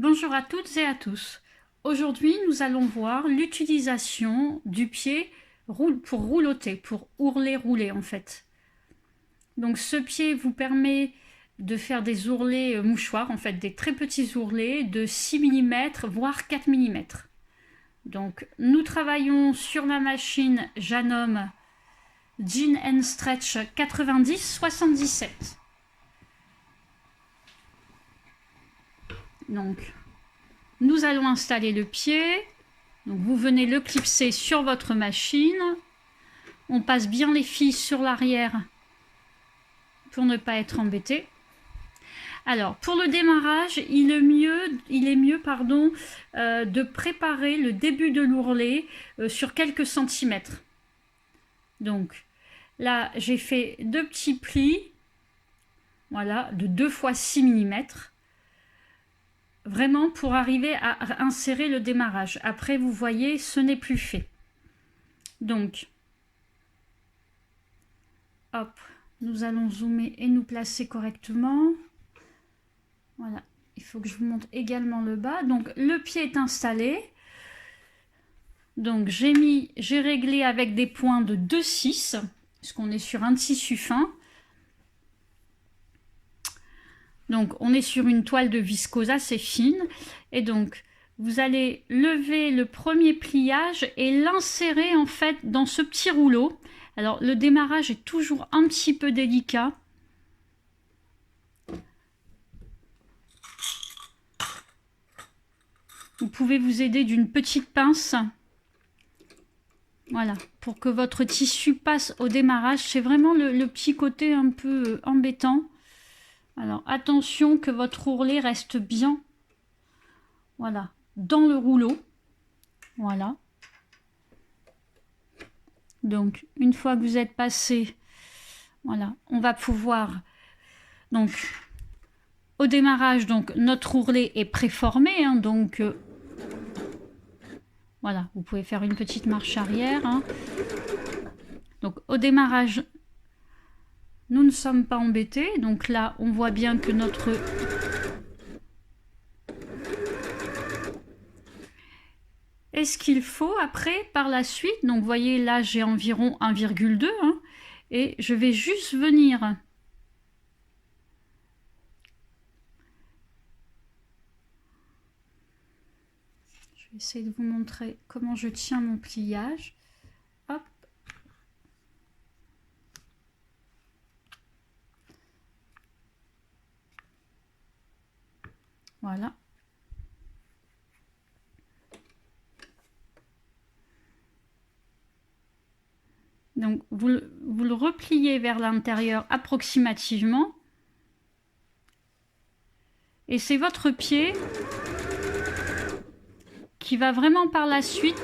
Bonjour à toutes et à tous. Aujourd'hui, nous allons voir l'utilisation du pied pour roulotter, pour rouler en fait. Donc ce pied vous permet de faire des ourlets mouchoirs, en fait des très petits ourlets de 6 mm voire 4 mm. Donc nous travaillons sur la machine Janome Jean & Stretch 90-77. Donc nous allons installer le pied. Donc vous venez le clipser sur votre machine. On passe bien les fils sur l'arrière pour ne pas être embêté. Alors pour le démarrage, il est mieux de préparer le début de l'ourlet sur quelques centimètres. Donc là j'ai fait 2 petits plis, voilà, de 2 x 6 mm. Vraiment pour arriver à insérer le démarrage. Après, vous voyez, ce n'est plus fait. Donc, hop, nous allons zoomer et nous placer correctement. Voilà, il faut que je vous montre également le bas. Donc, le pied est installé. Donc, j'ai réglé avec des points de 2,6, puisqu'on est sur un tissu fin. Donc on est sur une toile de viscose assez fine et donc vous allez lever le premier pliage et l'insérer en fait dans ce petit rouleau. Alors le démarrage est toujours un petit peu délicat. Vous pouvez vous aider d'une petite pince. Voilà, pour que votre tissu passe au démarrage. C'est vraiment le petit côté un peu embêtant. Alors attention que votre ourlet reste bien, voilà, dans le rouleau. Voilà. Donc une fois que vous êtes passé, voilà, on va pouvoir, donc au démarrage, donc notre ourlet est préformé, hein, donc voilà, vous pouvez faire une petite marche arrière. Hein. Donc au démarrage, nous ne sommes pas embêtés. Donc là, on voit bien que notre et ce qu'il faut après, par la suite, donc vous voyez là, j'ai environ 1,2 hein, et je vais juste venir je vais essayer de vous montrer comment je tiens mon pliage. Hop. Voilà. Donc vous le repliez vers l'intérieur approximativement. Et c'est votre pied qui va vraiment par la suite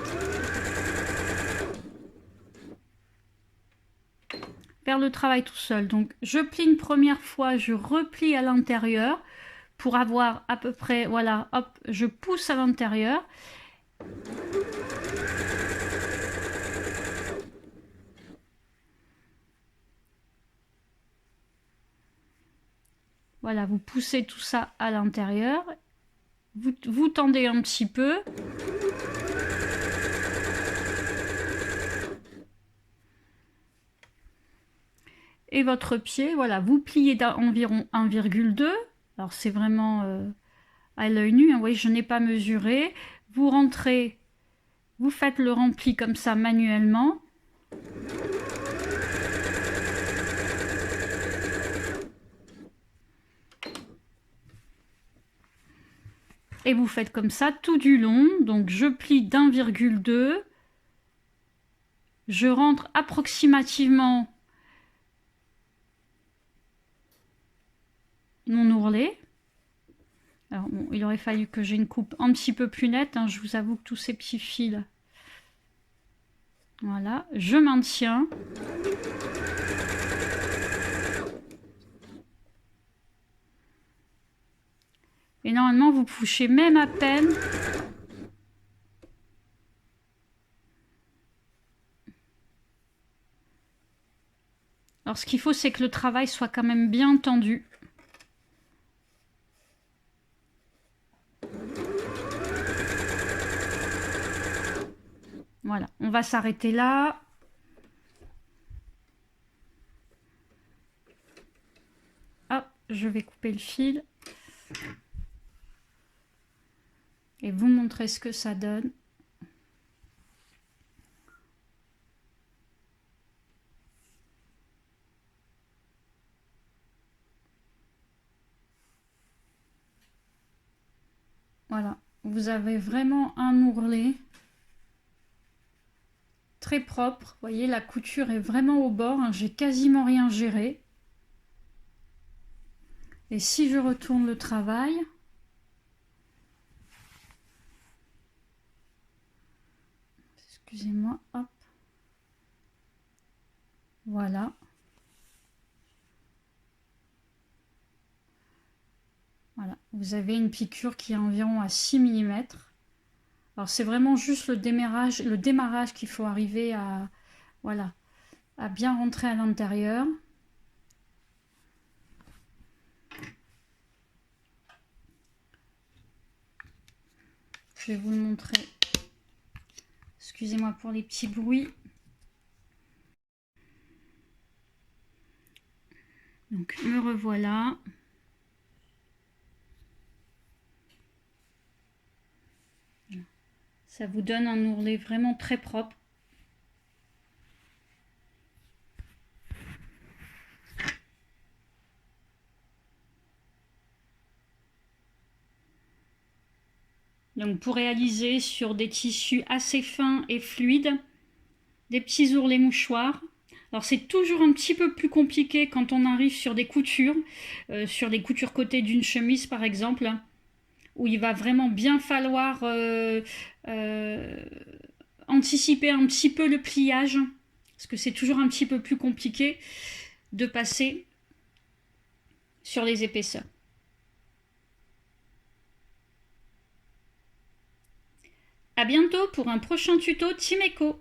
faire le travail tout seul. Donc je plie une première fois, je replie à l'intérieur pour avoir à peu près, voilà, hop, je pousse à l'intérieur. Voilà, vous poussez tout ça à l'intérieur. Vous tendez un petit peu. Et votre pied, voilà, vous pliez d'environ 1,2. Alors c'est vraiment à l'œil nu, hein, vous voyez, je n'ai pas mesuré. Vous rentrez, vous faites le rempli comme ça manuellement. Et vous faites comme ça tout du long. Donc je plie d'1,2. Je rentre approximativement mon ourlet. Alors bon, il aurait fallu que j'ai une coupe un petit peu plus nette. Hein, je vous avoue que tous ces petits fils. Voilà, je maintiens. Et normalement, vous couchez même à peine. Alors, ce qu'il faut, c'est que le travail soit quand même bien tendu. Voilà, on va s'arrêter là. Hop, je vais couper le fil. Et vous montrer ce que ça donne. Voilà, vous avez vraiment un ourlet très propre. Vous voyez, la couture est vraiment au bord, hein. J'ai quasiment rien géré. Et si je retourne le travail, excusez-moi, hop, voilà. Voilà, vous avez une piqûre qui est environ à 6 mm. Alors c'est vraiment juste le démarrage qu'il faut arriver à, voilà, à bien rentrer à l'intérieur. Je vais vous le montrer. Excusez-moi pour les petits bruits. Donc me revoilà. Ça vous donne un ourlet vraiment très propre. Donc pour réaliser sur des tissus assez fins et fluides, des petits ourlets mouchoirs. Alors c'est toujours un petit peu plus compliqué quand on arrive sur des coutures côté d'une chemise par exemple, où il va vraiment bien falloir anticiper un petit peu le pliage, parce que c'est toujours un petit peu plus compliqué de passer sur les épaisseurs. À bientôt pour un prochain tuto Team Eco.